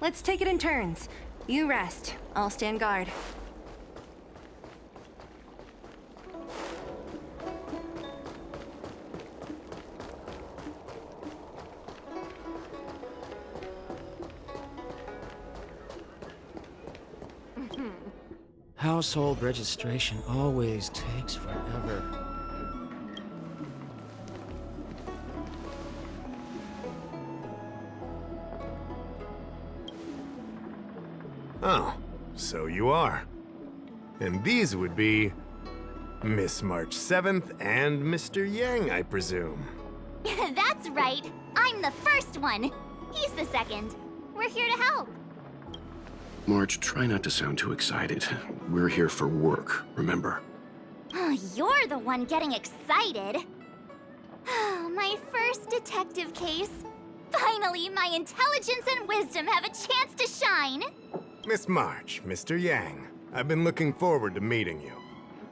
Let's take it in turns. You rest. I'll stand guard. Household registration always takes forever. Oh, so you are. And these would be Miss March 7th and Mr. Yang, I presume. That's right. I'm the first one. He's the second. We're here to help. March, try not to sound too excited. We're here for work, remember? You're the one getting excited. My first detective case. Finally, my intelligence and wisdom have a chance to shine. Miss March, Mr. Yang, I've been looking forward to meeting you.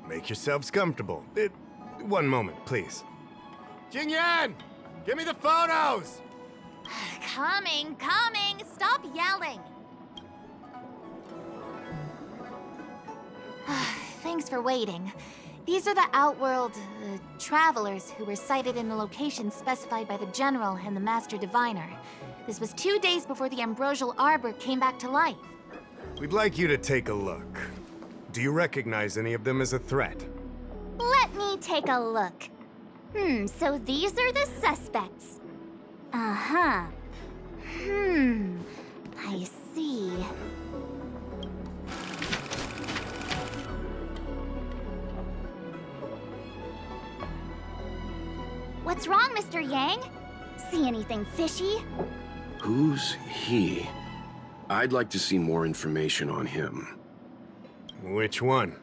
Make yourselves comfortable. One moment, please. Jingyan! Give me the photos! Coming. Stop yelling. Thanks for waiting. These are the Outworld travelers who were sighted in the location specified by the General and the Master Diviner. This was 2 days before the Ambrosial Arbor came back to life. We'd like you to take a look. Do you recognize any of them as a threat? Let me take a look. So these are the suspects. Uh-huh. I see. What's wrong, Mr. Yang? See anything fishy? Who's he? I'd like to see more information on him. Which one?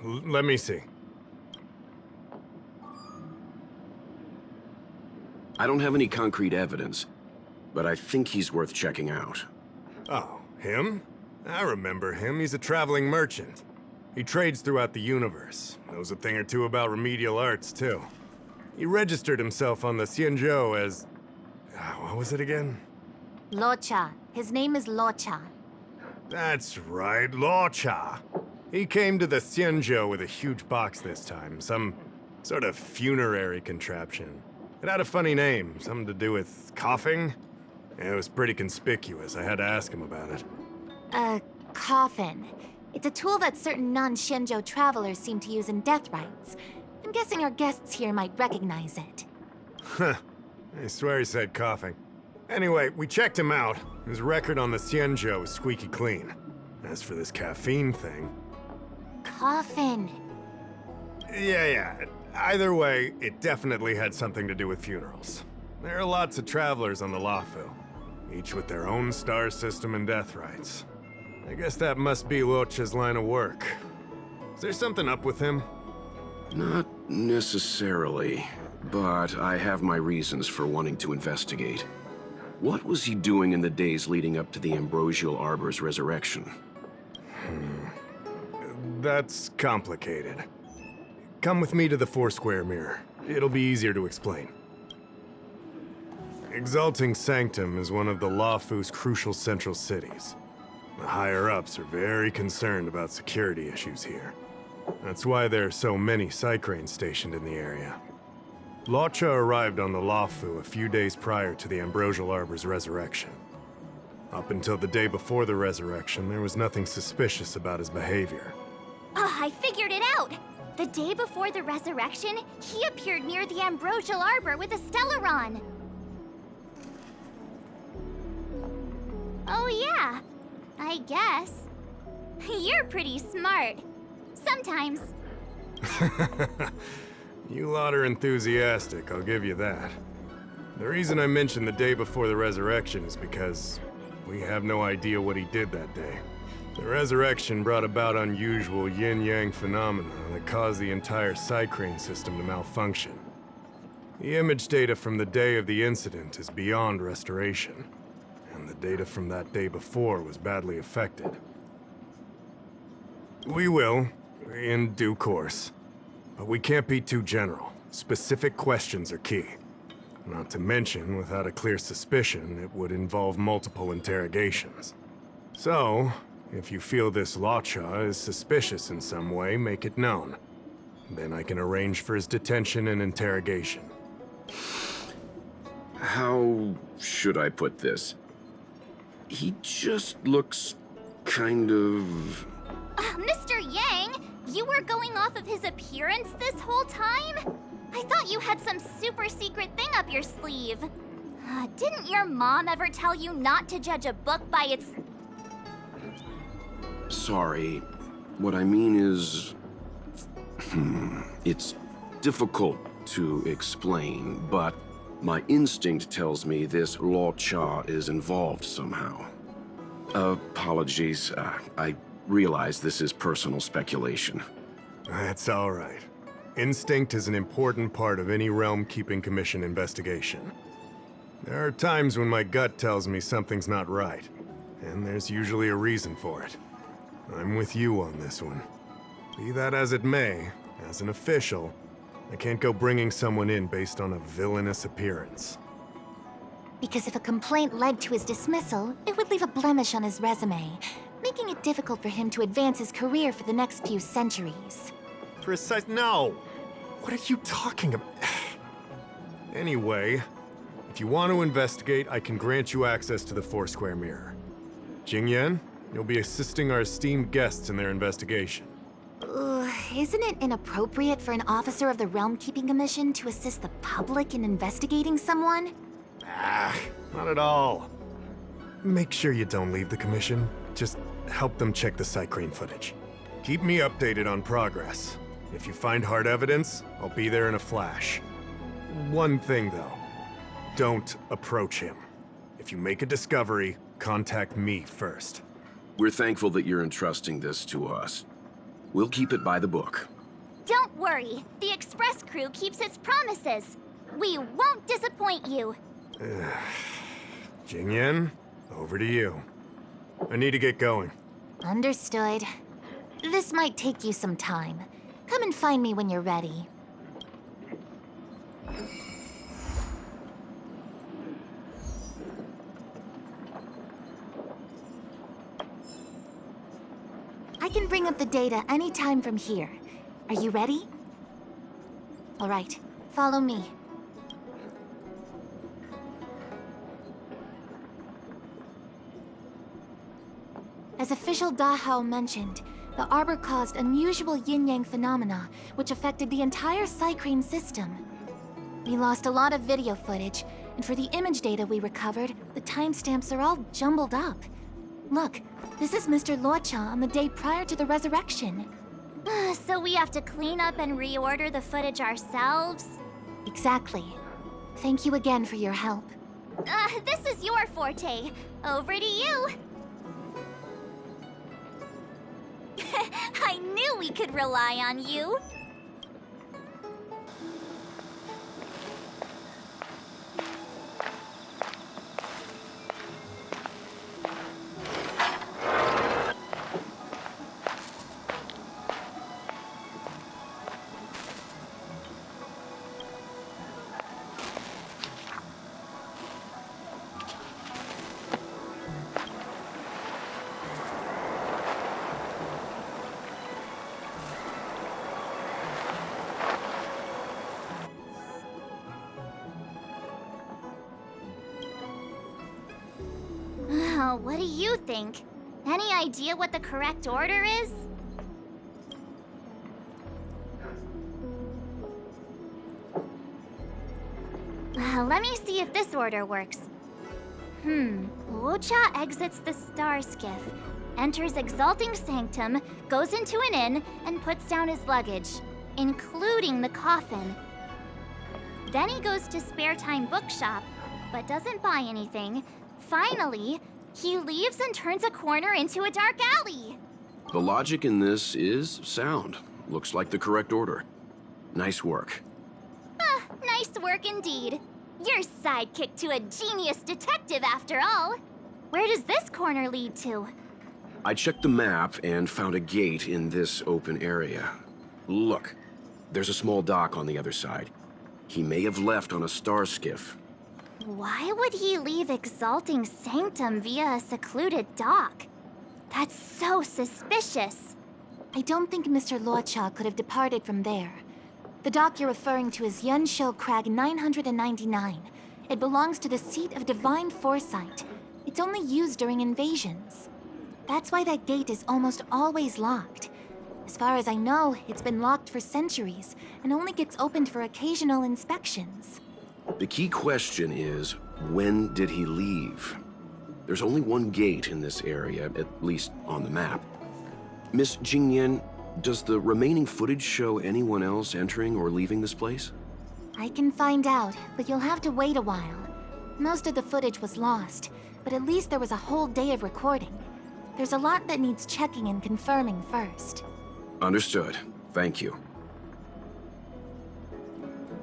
Let me see. I don't have any concrete evidence, but I think he's worth checking out. Oh, him? I remember him. He's a traveling merchant. He trades throughout the universe. Knows a thing or two about remedial arts, too. He registered himself on the Xianzhou as... what was it again? Luocha. His name is Luocha. That's right, Luocha. He came to the Xianzhou with a huge box this time. Some sort of funerary contraption. It had a funny name, something to do with coughing. It was pretty conspicuous. I had to ask him about it. A coffin. It's a tool that certain non-Xianzhou travelers seem to use in death rites. I'm guessing our guests here might recognize it. Huh. I swear he said coughing. Anyway, we checked him out. His record on the Xianzhou is squeaky clean. As for this caffeine thing... Coffin. Yeah. Either way, it definitely had something to do with funerals. There are lots of travelers on the Luofu, each with their own star system and death rites. I guess that must be Luocha's line of work. Is there something up with him? Not necessarily, but I have my reasons for wanting to investigate. What was he doing in the days leading up to the Ambrosial Arbor's resurrection? That's complicated. Come with me to the Four-Square Mirror. It'll be easier to explain. Exalting Sanctum is one of the Luofu's crucial central cities. The higher-ups are very concerned about security issues here. That's why there are so many Psycranes stationed in the area. Luocha arrived on the Luofu a few days prior to the Ambrosial Arbor's resurrection. Up until the day before the resurrection, there was nothing suspicious about his behavior. Oh, I figured it out! The day before the resurrection, he appeared near the Ambrosial Arbor with a Stellaron. Oh yeah, I guess. You're pretty smart. Sometimes. You lot are enthusiastic, I'll give you that. The reason I mentioned the day before the resurrection is because we have no idea what he did that day. The resurrection brought about unusual yin-yang phenomena that caused the entire Psycrane system to malfunction. The image data from the day of the incident is beyond restoration, and the data from that day before was badly affected. We will, in due course. But we can't be too general. Specific questions are key. Not to mention, without a clear suspicion, it would involve multiple interrogations. So, if you feel this Luocha is suspicious in some way, make it known. Then I can arrange for his detention and interrogation. How should I put this? He just looks kind of... Mr. Yang, you were going off of his appearance this whole time? I thought you had some super secret thing up your sleeve. Didn't your mom ever tell you not to judge a book by its... Sorry. What I mean is... It's difficult to explain, but my instinct tells me this Luocha is involved somehow. Apologies. I realize this is personal speculation. That's all right. Instinct is an important part of any Realm-Keeping Commission investigation. There are times when my gut tells me something's not right, and there's usually a reason for it. I'm with you on this one. Be that as it may, as an official, I can't go bringing someone in based on a villainous appearance. Because if a complaint led to his dismissal, it would leave a blemish on his resume, making it difficult for him to advance his career for the next few centuries. No! What are you talking about? Anyway, if you want to investigate, I can grant you access to the Foursquare Mirror. Jingyan, you'll be assisting our esteemed guests in their investigation. Isn't it inappropriate for an officer of the Realm Keeping Commission to assist the public in investigating someone? Not at all. Make sure you don't leave the commission. Just help them check the Cycrane footage. Keep me updated on progress. If you find hard evidence, I'll be there in a flash. One thing, though. Don't approach him. If you make a discovery, contact me first. We're thankful that you're entrusting this to us. We'll keep it by the book. Don't worry. The Express crew keeps its promises. We won't disappoint you. Jingyan, over to you. I need to get going. Understood. This might take you some time. Come and find me when you're ready. I can bring up the data anytime from here. Are you ready? All right, follow me. As official Dahao mentioned, the Arbor caused unusual yin-yang phenomena, which affected the entire Cycrane system. We lost a lot of video footage, and for the image data we recovered, the timestamps are all jumbled up. Look, this is Mr. Luocha on the day prior to the resurrection. So we have to clean up and reorder the footage ourselves? Exactly. Thank you again for your help. This is your forte. Over to you. I knew we could rely on you. What do you think? Any idea what the correct order is? Let me see if this order works. Luocha exits the Star Skiff, enters Exalting Sanctum, goes into an inn, and puts down his luggage, including the coffin. Then he goes to Spare Time Bookshop, but doesn't buy anything. Finally, he leaves and turns a corner into a dark alley. The logic in this is sound. Looks like the correct order. Nice work. Nice work indeed. You're sidekick to a genius detective after all. Where does this corner lead to? I checked the map and found a gate in this open area. Look, there's a small dock on the other side. He may have left on a star skiff. Why would he leave Exalting Sanctum via a secluded dock? That's so suspicious. I don't think Mr. Luocha could have departed from there. The dock you're referring to is Yunsho Crag 999. It belongs to the seat of divine foresight. It's only used during invasions. That's why that gate is almost always locked. As far as I know, it's been locked for centuries and only gets opened for occasional inspections. The key question is, when did he leave? There's only one gate in this area, at least on the map. Miss Jingyan, does the remaining footage show anyone else entering or leaving this place? I can find out, but you'll have to wait a while. Most of the footage was lost, but at least there was a whole day of recording. There's a lot that needs checking and confirming first. Understood. Thank you.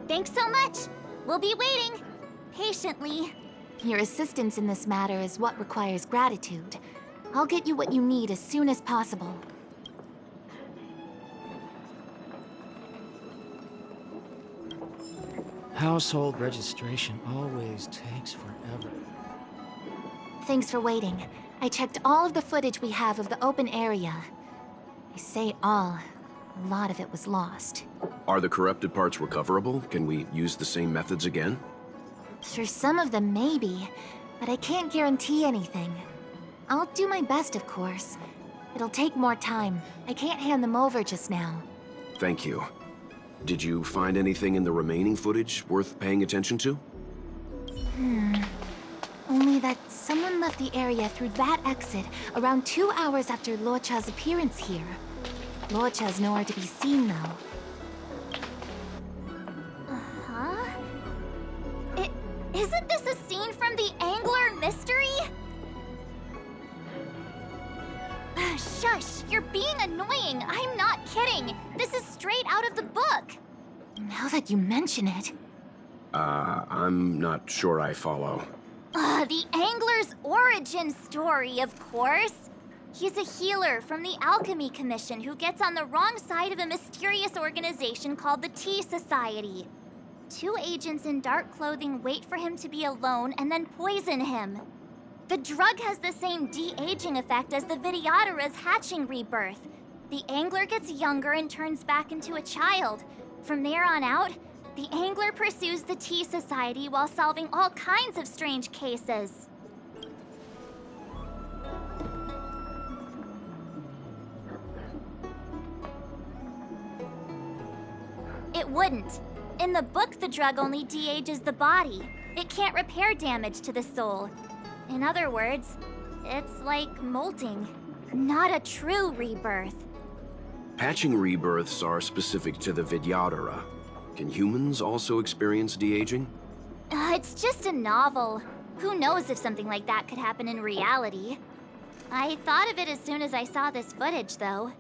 Thanks so much! We'll be waiting! Patiently. Your assistance in this matter is what requires gratitude. I'll get you what you need as soon as possible. Household registration always takes forever. Thanks for waiting. I checked all of the footage we have of the open area. I say all. A lot of it was lost. Are the corrupted parts recoverable? Can we use the same methods again? For some of them, maybe. But I can't guarantee anything. I'll do my best, of course. It'll take more time. I can't hand them over just now. Thank you. Did you find anything in the remaining footage worth paying attention to? Only that someone left the area through that exit around 2 hours after Luocha's appearance here. Luocha's nowhere to be seen, though. Uh-huh? Isn't this a scene from the Angler mystery? Shush! You're being annoying! I'm not kidding! This is straight out of the book! Now that you mention it... I'm not sure I follow. The Angler's origin story, of course! He's a healer from the Alchemy Commission who gets on the wrong side of a mysterious organization called the Tea Society. 2 agents in dark clothing wait for him to be alone and then poison him. The drug has the same de-aging effect as the Vidyadhara's hatching rebirth. The Angler gets younger and turns back into a child. From there on out, the Angler pursues the Tea Society while solving all kinds of strange cases. It wouldn't. In the book, the drug only de-ages the body. It can't repair damage to the soul. In other words, it's like molting, not a true rebirth. Hatching rebirths are specific to the Vidyadhara. Can humans also experience de-aging? It's just a novel. Who knows if something like that could happen in reality? I thought of it as soon as I saw this footage, though.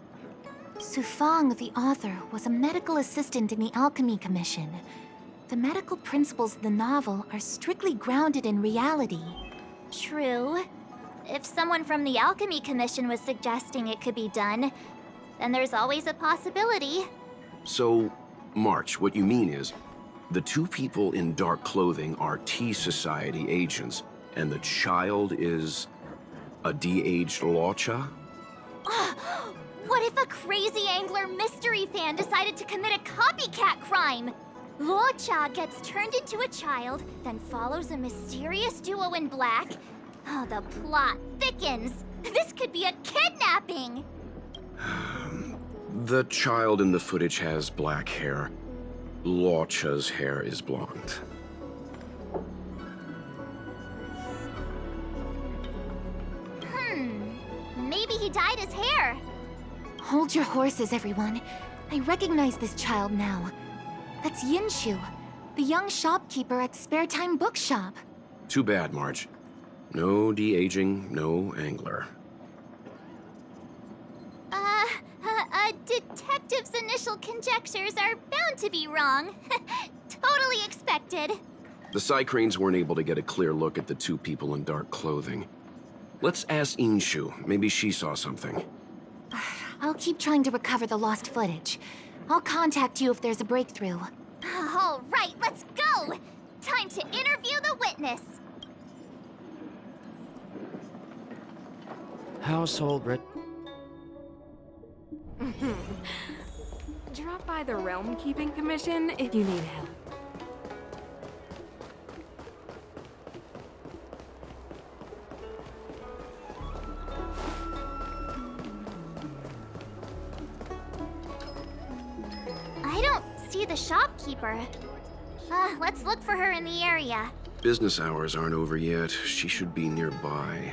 Sufang, the author, was a medical assistant in the Alchemy Commission. The medical principles of the novel are strictly grounded in reality. True. If someone from the Alchemy Commission was suggesting it could be done, then there's always a possibility. So, March, what you mean is, the 2 people in dark clothing are Tea Society agents, and the child is a de-aged Luocha? What if a crazy Angler mystery fan decided to commit a copycat crime? Luocha gets turned into a child, then follows a mysterious duo in black. Oh, the plot thickens. This could be a kidnapping! The child in the footage has black hair. Luocha's hair is blonde. Maybe he dyed his hair. Hold your horses, everyone. I recognize this child now. That's Yinshu, the young shopkeeper at Spare Time Bookshop. Too bad, Marge. No de-aging, no Angler. Detective's initial conjectures are bound to be wrong. Totally expected. The Psycranes weren't able to get a clear look at the 2 people in dark clothing. Let's ask Inshu. Maybe she saw something. I'll keep trying to recover the lost footage. I'll contact you if there's a breakthrough. All right, let's go! Time to interview the witness. Household Drop by the Realm Keeping Commission if you need help. I don't see the shopkeeper. Let's look for her in the area. Business hours aren't over yet. She should be nearby.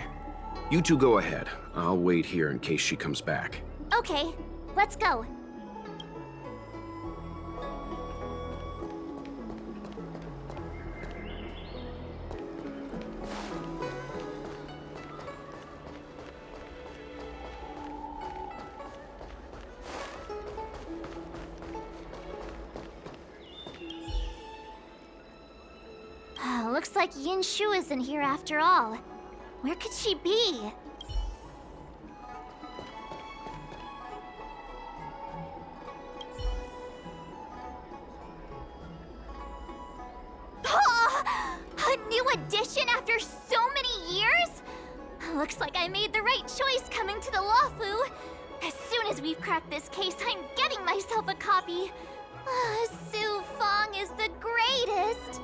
You two go ahead. I'll wait here in case she comes back. Okay, let's go. Looks like Yin Shu isn't here after all. Where could she be? A new addition after so many years? Looks like I made the right choice coming to the Luofu. As soon as we've cracked this case, I'm getting myself a copy. Su Fong is the greatest.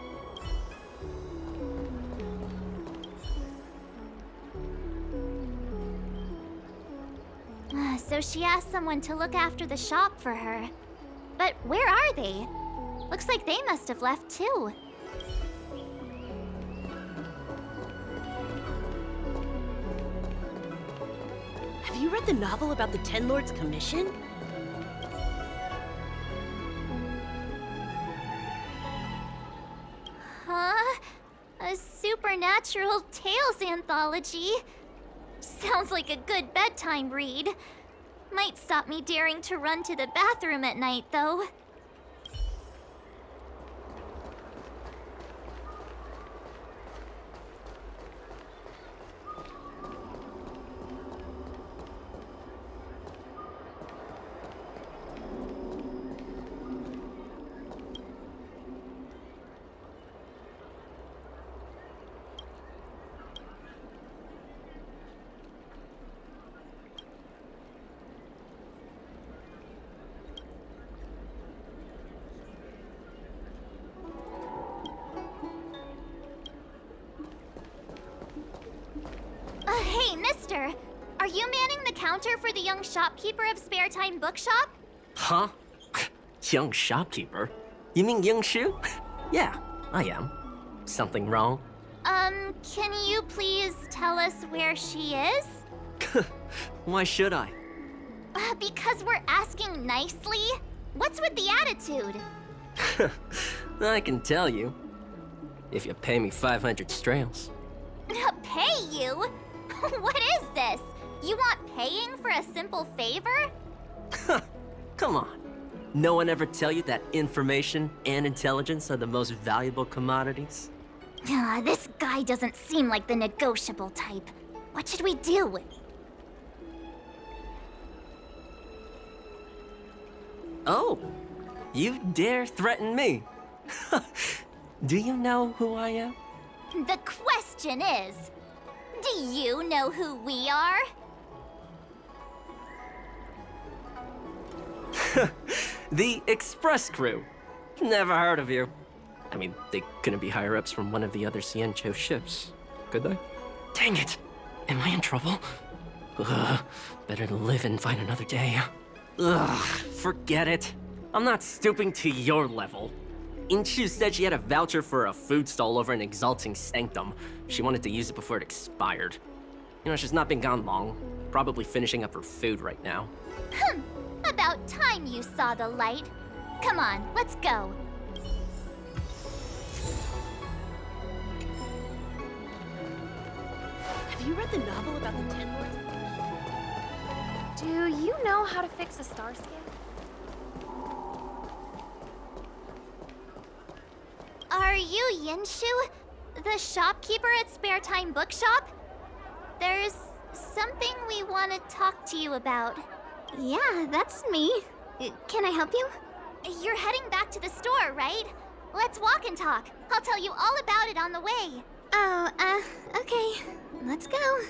So she asked someone to look after the shop for her. But where are they? Looks like they must have left too. Have you read the novel about the Ten Lords Commission? Huh? A supernatural tales anthology? Sounds like a good bedtime read. Might stop me daring to run to the bathroom at night, though. Hey, mister! Are you manning the counter for the young shopkeeper of Spare Time Bookshop? Huh? Young shopkeeper? You mean Young Shu? Yeah, I am. Something wrong? Can you please tell us where she is? Why should I? Because we're asking nicely. What's with the attitude? I can tell you. If you pay me 500 strails. Pay you? What is this? You want paying for a simple favor? Come on. No one ever tell you that information and intelligence are the most valuable commodities? This guy doesn't seem like the negotiable type. What should we do? Oh, you dare threaten me? Do you know who I am? The question is, do you know who we are? The Express Crew. Never heard of you. I mean, they couldn't be higher-ups from one of the other Ciencho ships, could they? Dang it! Am I in trouble? Ugh, better to live and find another day. Ugh, forget it. I'm not stooping to your level. Inchu said she had a voucher for a food stall over in Exalting Sanctum. She wanted to use it before it expired. You know, she's not been gone long. Probably finishing up her food right now. About time you saw the light. Come on, let's go. Have you read the novel about the Ten Lords? Do you know how to fix a star scan? Are you Yinshu, the shopkeeper at Spare Time Bookshop? There's something we want to talk to you about. Yeah, that's me. Can I help you? You're heading back to the store, right? Let's walk and talk. I'll tell you all about it on the way. Oh, okay. Let's go.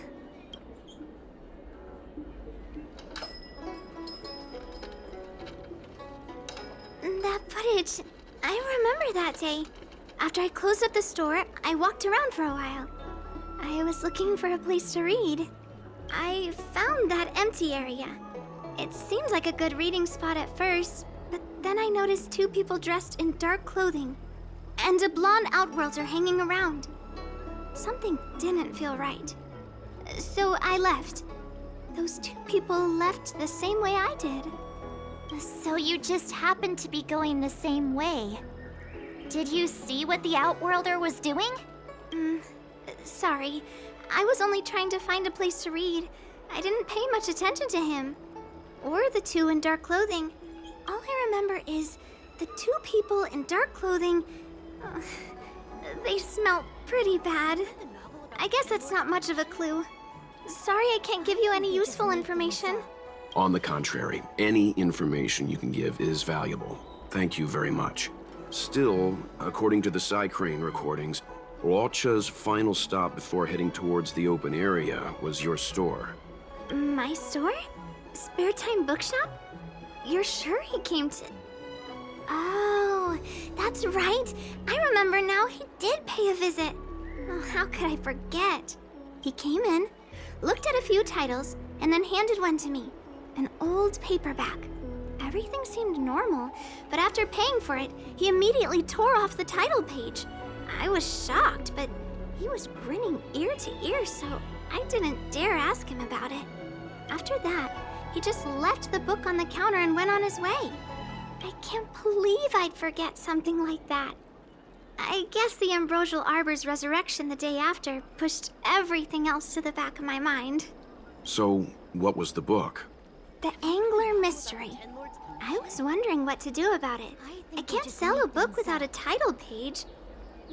That footage, I remember that day. After I closed up the store, I walked around for a while. I was looking for a place to read. I found that empty area. It seemed like a good reading spot at first, but then I noticed two people dressed in dark clothing and a blonde outworlder hanging around. Something didn't feel right. So I left. Those two people left the same way I did. So you just happened to be going the same way. Did you see what the outworlder was doing? Sorry. I was only trying to find a place to read. I didn't pay much attention to him. Or the two in dark clothing. All I remember is the two people in dark clothing... they smell pretty bad. I guess that's not much of a clue. Sorry I can't give you any useful information. On the contrary, any information you can give is valuable. Thank you very much. Still, according to the Psycrane recordings, Luocha's final stop before heading towards the open area was your store. My store? Spare Time Bookshop? You're sure he came to... Oh, that's right. I remember now, he did pay a visit. Oh, how could I forget? He came in, looked at a few titles, and then handed one to me. An old paperback. Everything seemed normal, but after paying for it, he immediately tore off the title page. I was shocked, but he was grinning ear to ear, so I didn't dare ask him about it. After that, he just left the book on the counter and went on his way. I can't believe I'd forget something like that. I guess the Ambrosial Arbor's resurrection the day after pushed everything else to the back of my mind. So, what was the book? The Angler Mystery. I was wondering what to do about it. I can't sell a book without a title page.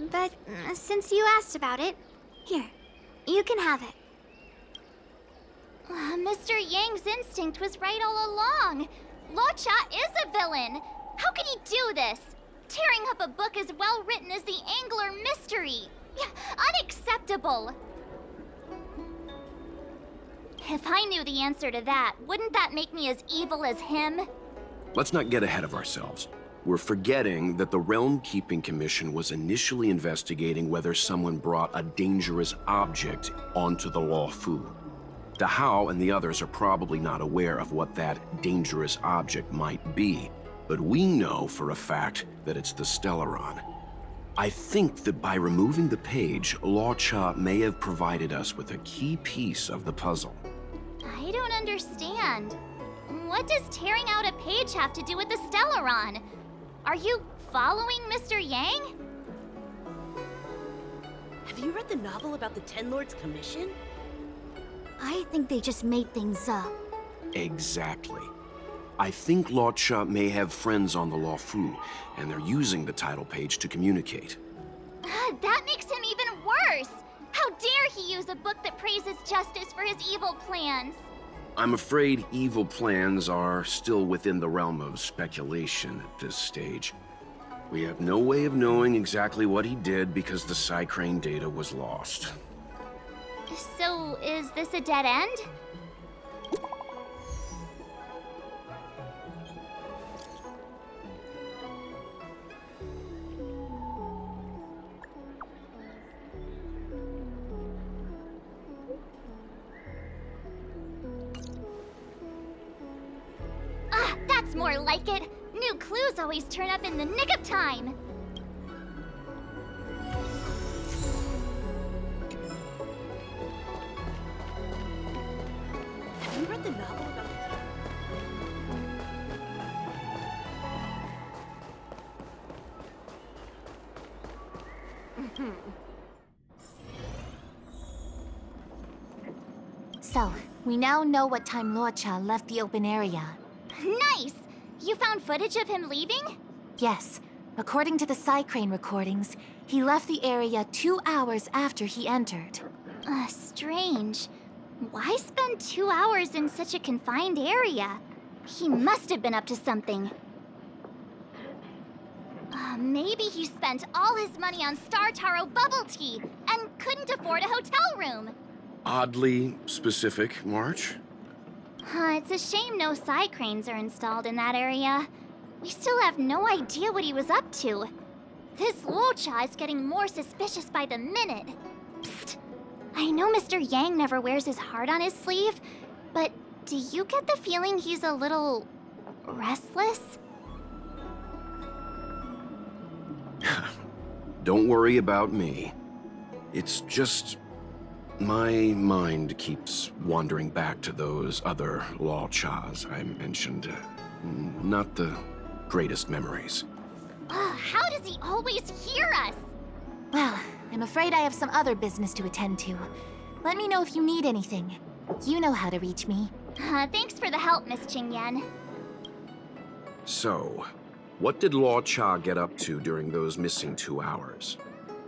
But since you asked about it, here, you can have it. Mr. Yang's instinct was right all along. Luocha is a villain. How could he do this? Tearing up a book as well written as the Angler Mystery. Unacceptable. If I knew the answer to that, wouldn't that make me as evil as him? Let's not get ahead of ourselves. We're forgetting that the Realm Keeping Commission was initially investigating whether someone brought a dangerous object onto the Luofu. The Hao and the others are probably not aware of what that dangerous object might be, but we know for a fact that it's the Stellaron. I think that by removing the page, Luocha may have provided us with a key piece of the puzzle. I don't understand. What does tearing out a page have to do with the Stellaron? Are you following Mr. Yang? Have you read the novel about the Ten Lords Commission? I think they just made things up. Exactly. I think Luocha may have friends on the Luofu, and they're using the title page to communicate. That makes him even worse! How dare he use a book that praises justice for his evil plans? I'm afraid evil plans are still within the realm of speculation at this stage. We have no way of knowing exactly what he did because the Psycrane data was lost. So, is this a dead end? That's more like it. New clues always turn up in the nick of time. Have you read the novel about the... So, we now know what time Luocha left the open area. Nice! You found footage of him leaving? Yes. According to the Psycrane recordings, he left the area 2 hours after he entered. Strange. Why spend 2 hours in such a confined area? He must have been up to something. Maybe he spent all his money on Star Taro bubble tea and couldn't afford a hotel room. Oddly specific, March. It's a shame no side cranes are installed in that area. We still have no idea what he was up to. This Luocha is getting more suspicious by the minute. Psst. I know Mr. Yang never wears his heart on his sleeve, but do you get the feeling he's a little restless? Don't worry about me. It's just my mind keeps wandering back to those other Luochas I mentioned. Not the greatest memories. How does he always hear us? Well, I'm afraid I have some other business to attend to. Let me know if you need anything. You know how to reach me. Thanks for the help, Miss Qingyan. So, what did Luocha get up to during those missing 2 hours?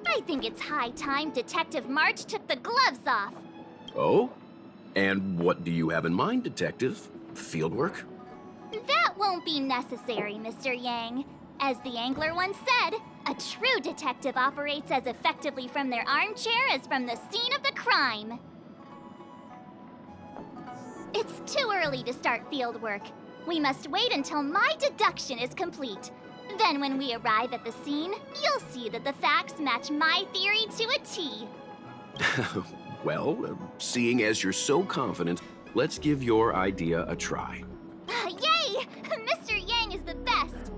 I think it's high time Detective March took the gloves off. Oh? And what do you have in mind, Detective? Fieldwork? That won't be necessary, Mr. Yang. As the angler once said, a true detective operates as effectively from their armchair as from the scene of the crime. It's too early to start field work. We must wait until my deduction is complete. Then when we arrive at the scene, you'll see that the facts match my theory to a T. Well, seeing as you're so confident, let's give your idea a try. Yay! Mr. Yang is the best!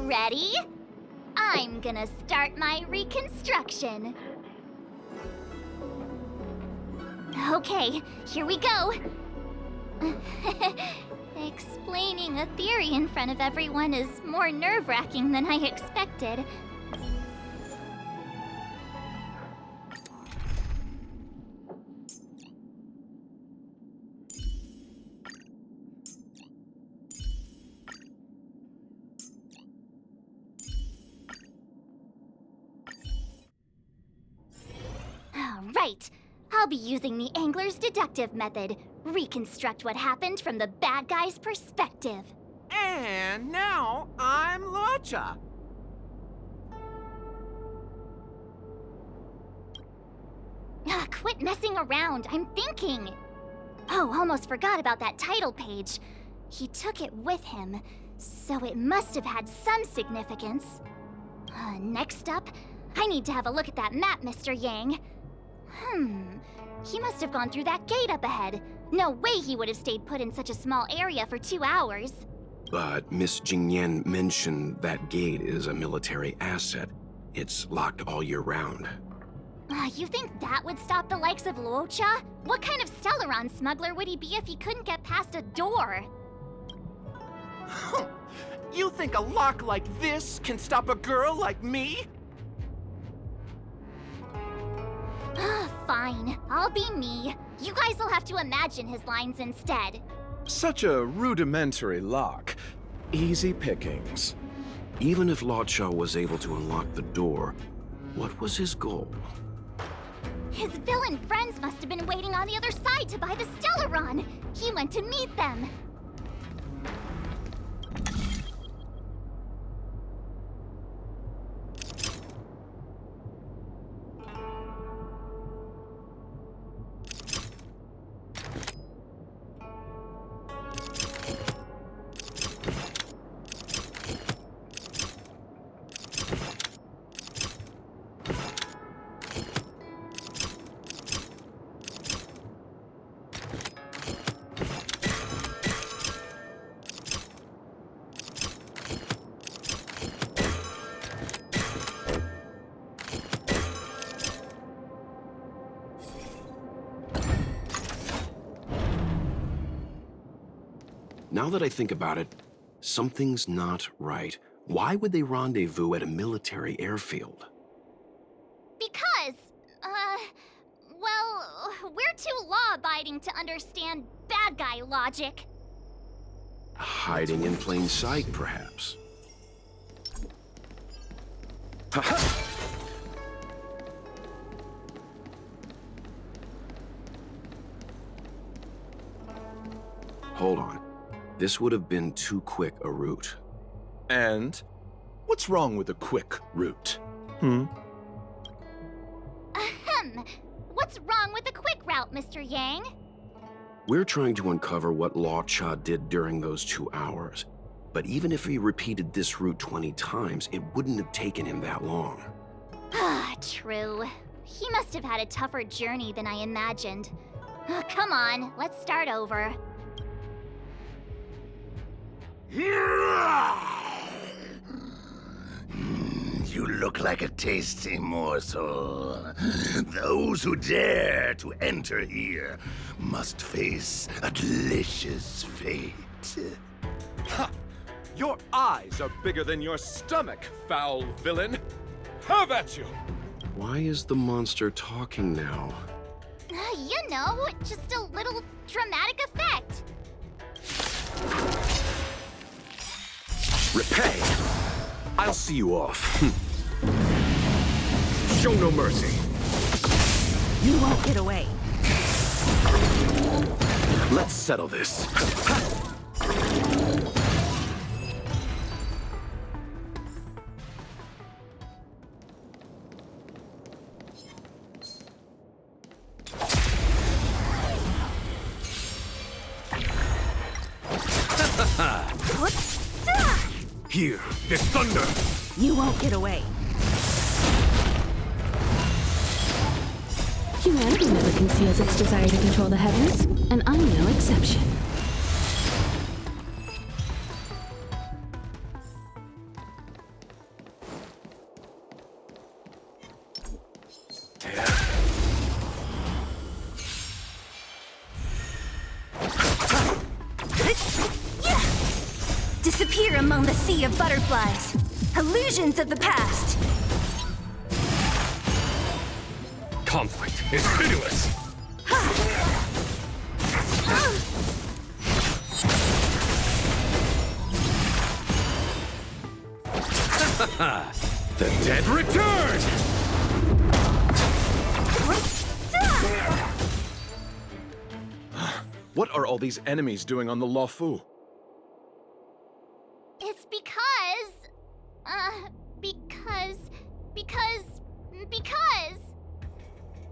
Ready? I'm gonna start my reconstruction. Okay, here we go. Explaining a theory in front of everyone is more nerve-wracking than I expected. Right. I'll be using the angler's deductive method. Reconstruct what happened from the bad guy's perspective. And now I'm Luocha. Quit messing around. I'm thinking. Oh, almost forgot about that title page. He took it with him, so it must have had some significance. Next up, I need to have a look at that map, Mr. Yang. He must have gone through that gate up ahead. No way he would have stayed put in such a small area for 2 hours. But Miss Jingyan mentioned that gate is a military asset. It's locked all year round. You think that would stop the likes of Luocha? What kind of Stellaron smuggler would he be if he couldn't get past a door? You think a lock like this can stop a girl like me? Fine, I'll be me. You guys will have to imagine his lines instead. Such a rudimentary lock. Easy pickings. Even if Luocha was able to unlock the door, what was his goal? His villain friends must have been waiting on the other side to buy the Stellaron. He went to meet them. Now that I think about it, something's not right. Why would they rendezvous at a military airfield? Because, well, we're too law-abiding to understand bad guy logic. Hiding in plain sight, perhaps. Ha-ha! Hold on. This would have been too quick a route. And what's wrong with a quick route? Ahem. What's wrong with the quick route, Mr. Yang? We're trying to uncover what Luocha did during those 2 hours. But even if he repeated this route 20 times, it wouldn't have taken him that long. Ah, true. He must have had a tougher journey than I imagined. Come on, let's start over. You look like a tasty morsel. Those who dare to enter here must face a delicious fate. Ha! Your eyes are bigger than your stomach, foul villain! Have at you! Why is the monster talking now? You know, just a little dramatic effect. Repay! I'll see you off. Show no mercy. You won't get away. Let's settle this. Here, this thunder! You won't get away. Humanity never conceals its desire to control the heavens, and I'm no exception. Disappear among the sea of butterflies. Illusions of the past. Conflict is pitiless! The dead return! What are all these enemies doing on the Luofu? It's because...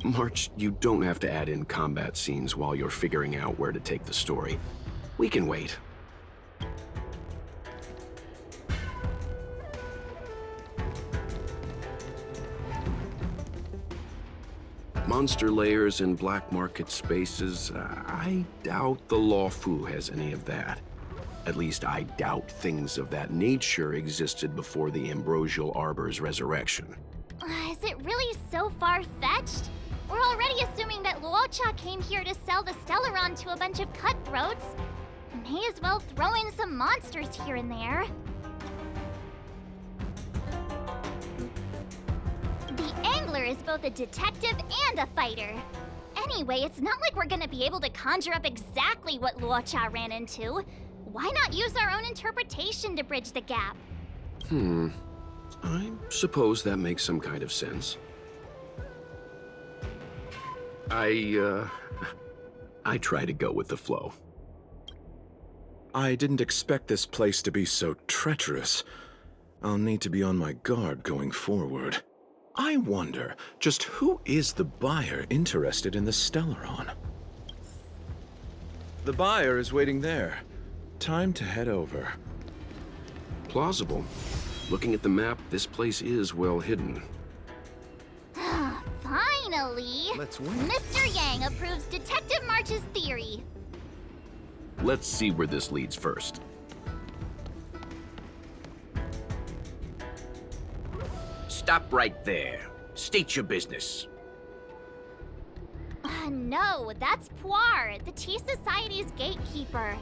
March, you don't have to add in combat scenes while you're figuring out where to take the story. We can wait. Monster layers and black market spaces, I doubt the Luofu has any of that. At least I doubt things of that nature existed before the Ambrosial Arbor's resurrection. Is it really so far-fetched? We're already assuming that Luocha came here to sell the Stellaron to a bunch of cutthroats. May as well throw in some monsters here and there. The Angler is both a detective and a fighter. Anyway, it's not like we're gonna be able to conjure up exactly what Luocha ran into. Why not use our own interpretation to bridge the gap? I suppose that makes some kind of sense. I try to go with the flow. I didn't expect this place to be so treacherous. I'll need to be on my guard going forward. I wonder, just who is the buyer interested in the Stellaron? The buyer is waiting there. Time to head over. Plausible. Looking at the map, this place is well hidden. Finally! Let's wait. Mr. Yang approves Detective March's theory. Let's see where this leads first. Stop right there. State your business. No, that's Puar, the Tea Society's gatekeeper.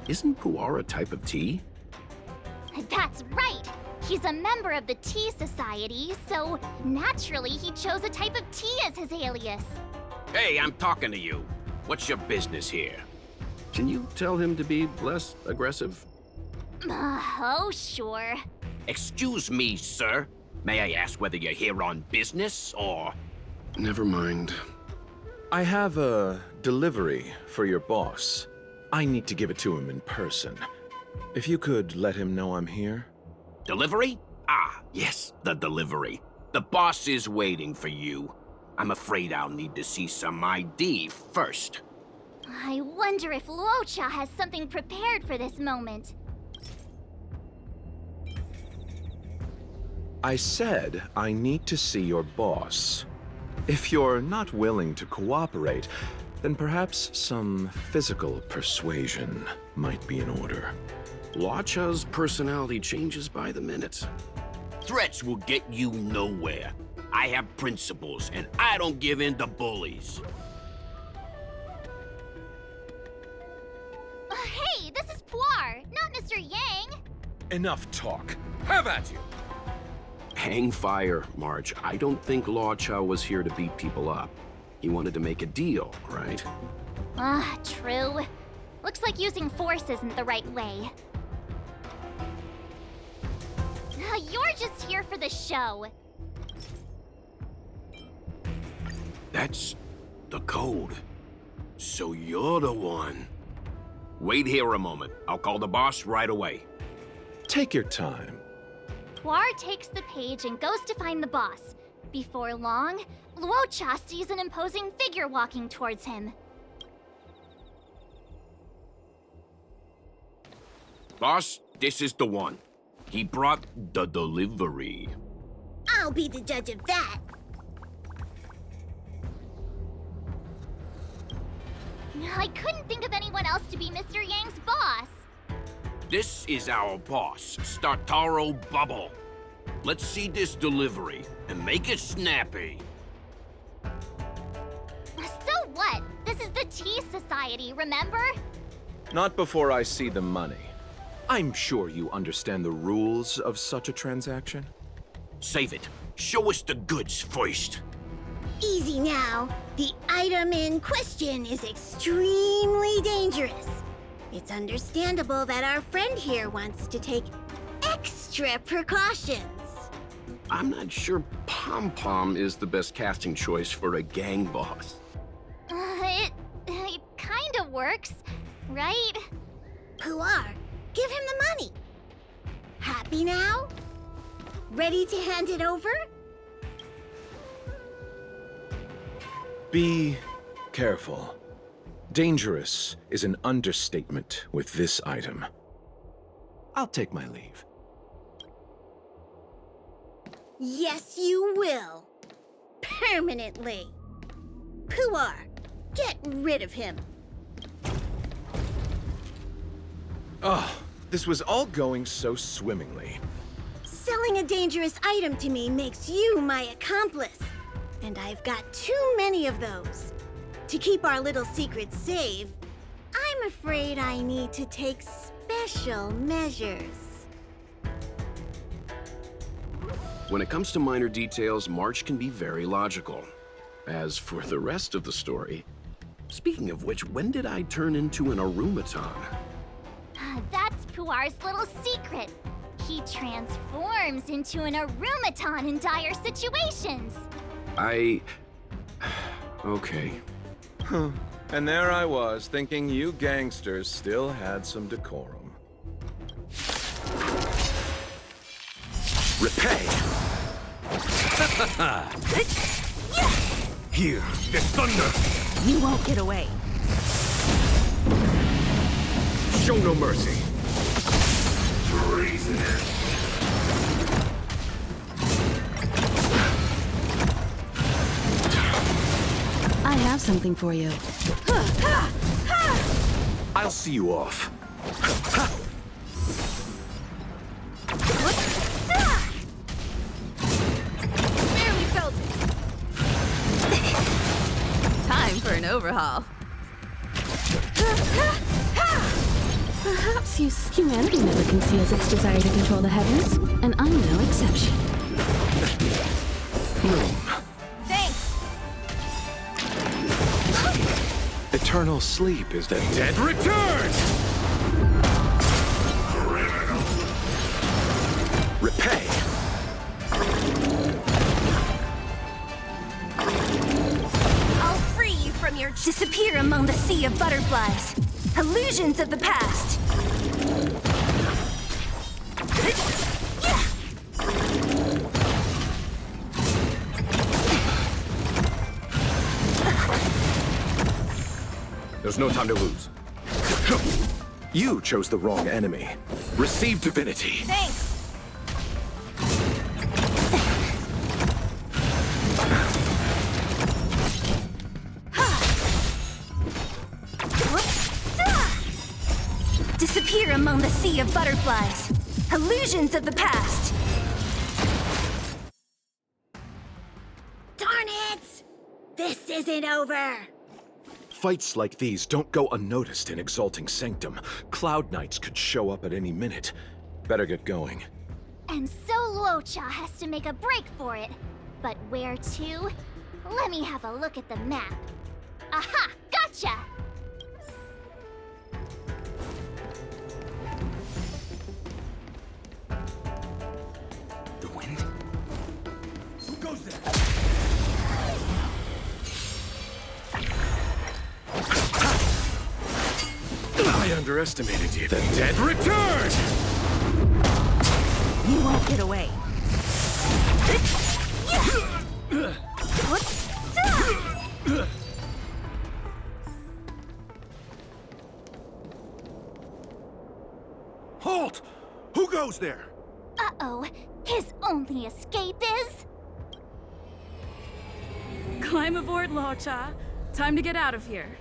Isn't pu'ar a type of tea? That's right! He's a member of the Tea Society, so naturally he chose a type of tea as his alias. Hey, I'm talking to you. What's your business here? Can you tell him to be less aggressive? Oh, sure. Excuse me, sir. May I ask whether you're here on business, or... Never mind. I have a delivery for your boss. I need to give it to him in person. If you could let him know I'm here. Delivery? Ah, yes, the delivery. The boss is waiting for you. I'm afraid I'll need to see some ID first. I wonder if Luocha has something prepared for this moment. I said I need to see your boss. If you're not willing to cooperate, then perhaps some physical persuasion might be in order. Luocha's personality changes by the minute. Threats will get you nowhere. I have principles, and I don't give in to bullies. Hey, this is Puar, not Mr. Yang. Enough talk. Have at you! Hang fire, Marge. I don't think Luocha was here to beat people up. He wanted to make a deal, right? True. Looks like using force isn't the right way. You're just here for the show. That's the code. So you're the one. Wait here a moment. I'll call the boss right away. Take your time. Puar takes the page and goes to find the boss. Before long, Luocha sees an imposing figure walking towards him. Boss, this is the one. He brought the delivery. I'll be the judge of that. I couldn't think of anyone else to be Mr. Yang's boss. This is our boss, Startaro Bubble. Let's see this delivery and make it snappy. So what? This is the Tea Society, remember? Not before I see the money. I'm sure you understand the rules of such a transaction. Save it. Show us the goods first. Easy now. The item in question is extremely dangerous. It's understandable that our friend here wants to take extra precautions. I'm not sure Pom Pom is the best casting choice for a gang boss. It kinda works, right? Puar, give him the money. Happy now? Ready to hand it over? Be careful. Dangerous is an understatement with this item. I'll take my leave. Yes, you will. Permanently. Puar, get rid of him. Oh, this was all going so swimmingly. Selling a dangerous item to me makes you my accomplice. And I've got too many of those. To keep our little secret safe, I'm afraid I need to take special measures. When it comes to minor details, March can be very logical. As for the rest of the story, speaking of which, when did I turn into an Arumaton? That's Puar's little secret. He transforms into an Arumaton in dire situations. Okay. Huh. And there I was, thinking you gangsters still had some decorum. Repay! Here, the thunder! You won't get away. Show no mercy. Treasonous. I have something for you. I'll see you off. Barely felt it. Time for an overhaul. Perhaps humanity never conceals its desire to control the heavens, and I'm no exception. Thanks. Eternal sleep is the Dead return! repay. I'll free you from your disappear among the sea of butterflies. Illusions of the past. There's no time to lose. You chose the wrong enemy. Receive divinity. Thanks. Disappear among the sea of butterflies. Illusions of the past. Darn it! This isn't over! Fights like these don't go unnoticed in Exalting Sanctum. Cloud Knights could show up at any minute. Better get going. And so Luocha has to make a break for it. But where to? Let me have a look at the map. Aha! Gotcha! The wind? Who goes there? I underestimated you. The dead return! You won't get away. Halt! Who goes there? Uh-oh. His only escape is... Climb aboard, Luocha. Time to get out of here.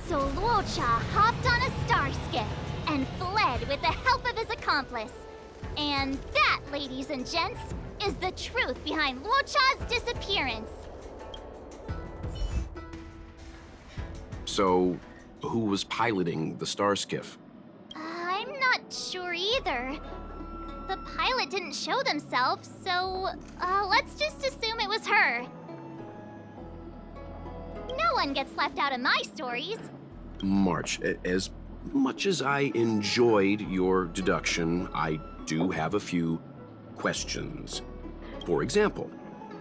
So Luocha hopped on a star skiff and fled with the help of his accomplice. And that, ladies and gents, is the truth behind Luocha's disappearance. So, who was piloting the star skiff? I'm not sure either. The pilot didn't show themselves, so let's just assume it was her. No one gets left out of my stories. March, as much as I enjoyed your deduction, I do have a few questions. For example,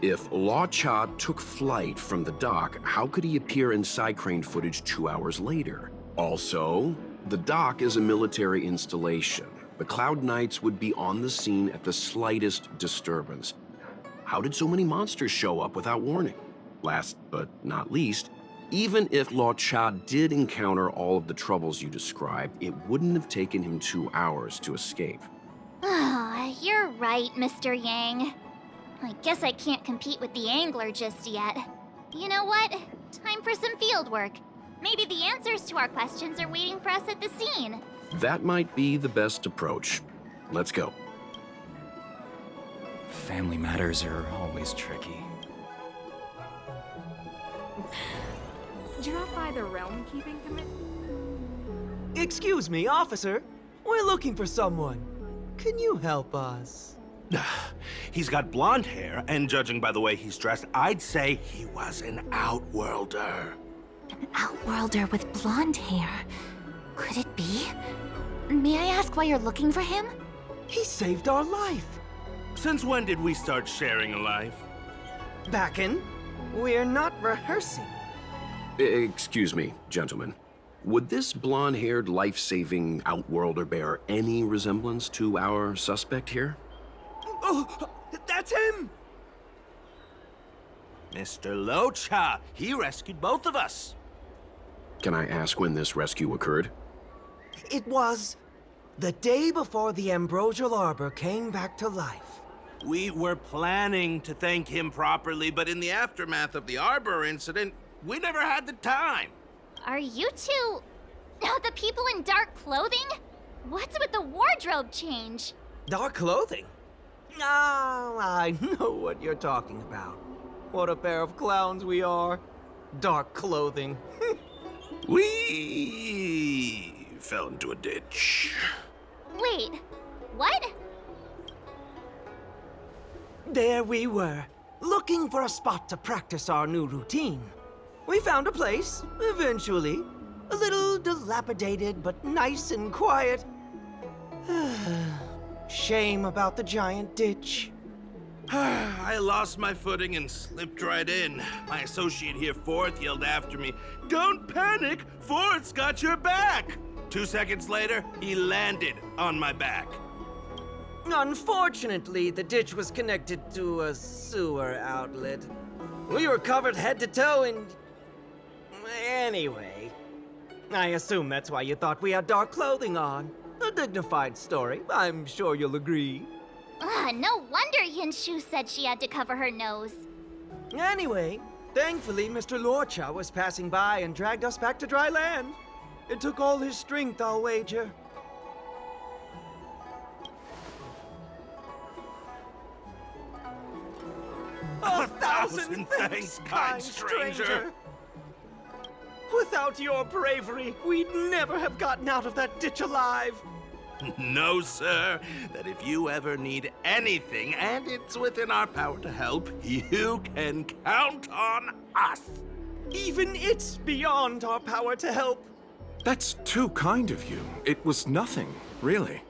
if Luocha took flight from the dock, how could he appear in side-crane footage 2 hours later? Also, the dock is a military installation. The Cloud Knights would be on the scene at the slightest disturbance. How did so many monsters show up without warning? Last but not least, even if Luocha did encounter all of the troubles you described, it wouldn't have taken him 2 hours to escape. You're right, Mr. Yang. I guess I can't compete with the angler just yet. You know what? Time for some field work. Maybe the answers to our questions are waiting for us at the scene. That might be the best approach. Let's go. Family matters are always tricky. Drop by the Realm Keeping Committee. Excuse me, officer. We're looking for someone. Can you help us? He's got blonde hair, and judging by the way he's dressed, I'd say he was an outworlder. An outworlder with blonde hair. Could it be? May I ask why you're looking for him? He saved our life. Since when did we start sharing a life? Backen, we're not rehearsing. Excuse me, gentlemen. Would this blonde-haired, life-saving outworlder bear any resemblance to our suspect here? Oh, that's him! Mr. Luocha, he rescued both of us. Can I ask when this rescue occurred? It was the day before the Ambrosial Arbor came back to life. We were planning to thank him properly, but in the aftermath of the Arbor incident, we never had the time. Are you two... the people in dark clothing? What's with the wardrobe change? Dark clothing? Ah, I know what you're talking about. What a pair of clowns we are. Dark clothing. We fell into a ditch. Wait, what? There we were, looking for a spot to practice our new routine. We found a place, eventually. A little dilapidated, but nice and quiet. Shame about the giant ditch. I lost my footing and slipped right in. My associate here, Fourth, yelled after me, "Don't panic! Fourth's got your back!" 2 seconds later, he landed on my back. Unfortunately, the ditch was connected to a sewer outlet. We were covered head to toe in... Anyway, I assume that's why you thought we had dark clothing on. A dignified story, I'm sure you'll agree. No wonder Yinshu said she had to cover her nose. Anyway, thankfully, Mr. Luocha was passing by and dragged us back to dry land. It took all his strength, I'll wager. A thousand thanks, kind stranger. Without your bravery, we'd never have gotten out of that ditch alive. No, sir. That if you ever need anything, and it's within our power to help, you can count on us. Even it's beyond our power to help. That's too kind of you. It was nothing, really.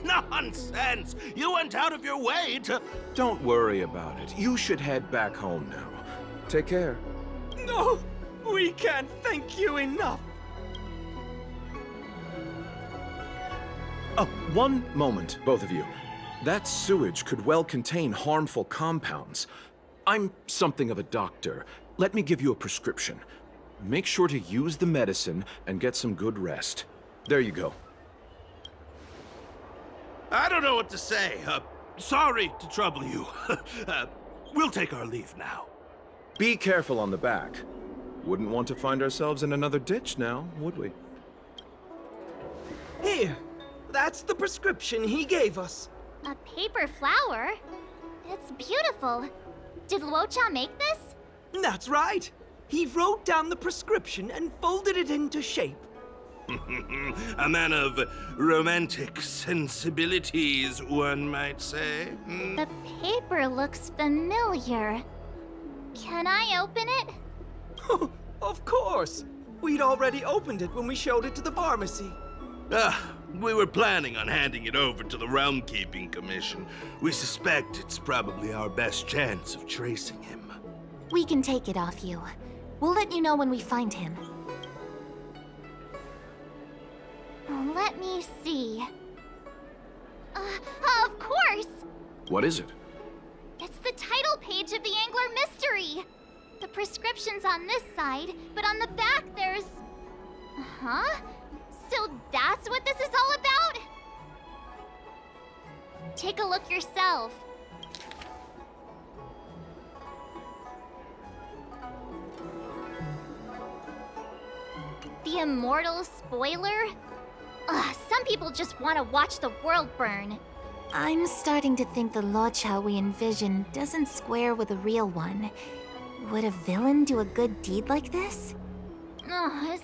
Nonsense! You went out of your way to... Don't worry about it. You should head back home now. Take care. No! We can't thank you enough! Oh, one moment, both of you. That sewage could well contain harmful compounds. I'm something of a doctor. Let me give you a prescription. Make sure to use the medicine and get some good rest. There you go. I don't know what to say. Sorry to trouble you. We'll take our leave now. Be careful on the back. Wouldn't want to find ourselves in another ditch now, would we? Here, that's the prescription he gave us. A paper flower? It's beautiful. Did Luocha make this? That's right. He wrote down the prescription and folded it into shape. A man of romantic sensibilities, one might say. The paper looks familiar. Can I open it? Of course! We'd already opened it when we showed it to the pharmacy. We were planning on handing it over to the Realm Keeping Commission. We suspect it's probably our best chance of tracing him. We can take it off you. We'll let you know when we find him. Let me see. Of course! What is it? It's the title page of the Angler Mystery! The prescription's on this side, but on the back there's... Huh? So that's what this is all about? Take a look yourself. The immortal spoiler? Some people just want to watch the world burn. I'm starting to think the Luocha we envision doesn't square with a real one. Would a villain do a good deed like this?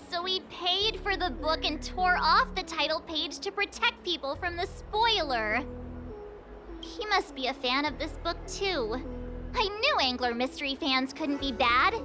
So he paid for the book and tore off the title page to protect people from the spoiler. He must be a fan of this book too. I knew Angler Mystery fans couldn't be bad.